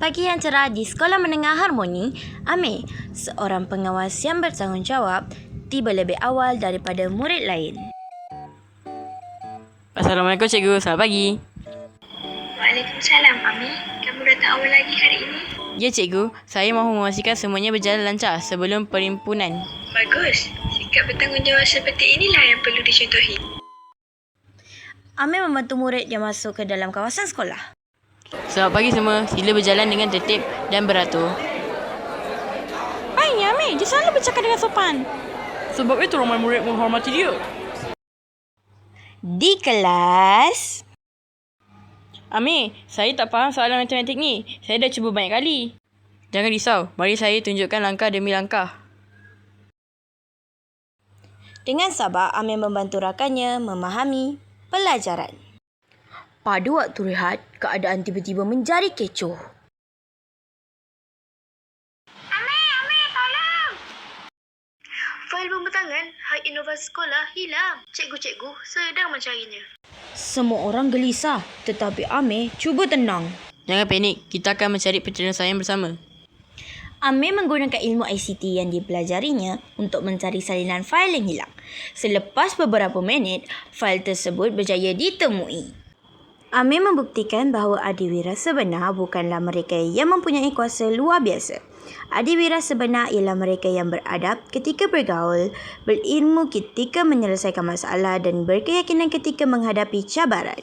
Pagi yang cerah di Sekolah Menengah Harmoni, Amir, seorang pengawas yang bertanggungjawab, tiba lebih awal daripada murid lain. Assalamualaikum cikgu, selamat pagi. Waalaikumsalam, Amir. Kamu datang awal lagi hari ini? Ya cikgu, saya mahu memastikan semuanya berjalan lancar sebelum perhimpunan. Bagus. Sikap bertanggungjawab seperti inilah yang perlu dicontohi. Amir membantu murid yang masuk ke dalam kawasan sekolah. Selamat pagi semua, sila berjalan dengan tertib dan beratur. Baiknya Amir, dia selalu bercakap dengan sopan. Sebab itu ramai murid menghormati dia. Di kelas, Amir, saya tak faham soalan matematik ni. Saya dah cuba banyak kali. Jangan risau, mari saya tunjukkan langkah demi langkah. dengan sabar Amir membantu rakannya memahami pelajaran. Pada waktu rehat, keadaan tiba-tiba menjadi kecoh. Amir, tolong! Fail pembentangan hak inovasi sekolah hilang. Cikgu sedang mencarinya. Semua orang gelisah, tetapi Amir cuba tenang. Jangan panik, kita akan mencari penyelesaian bersama. Amir menggunakan ilmu ICT yang dipelajarinya untuk mencari salinan fail yang hilang. Selepas beberapa minit, fail tersebut berjaya ditemui. Amir membuktikan bahawa adiwira sebenar bukanlah mereka yang mempunyai kuasa luar biasa. Adiwira sebenar ialah mereka yang beradab ketika bergaul, berilmu ketika menyelesaikan masalah dan berkeyakinan ketika menghadapi cabaran.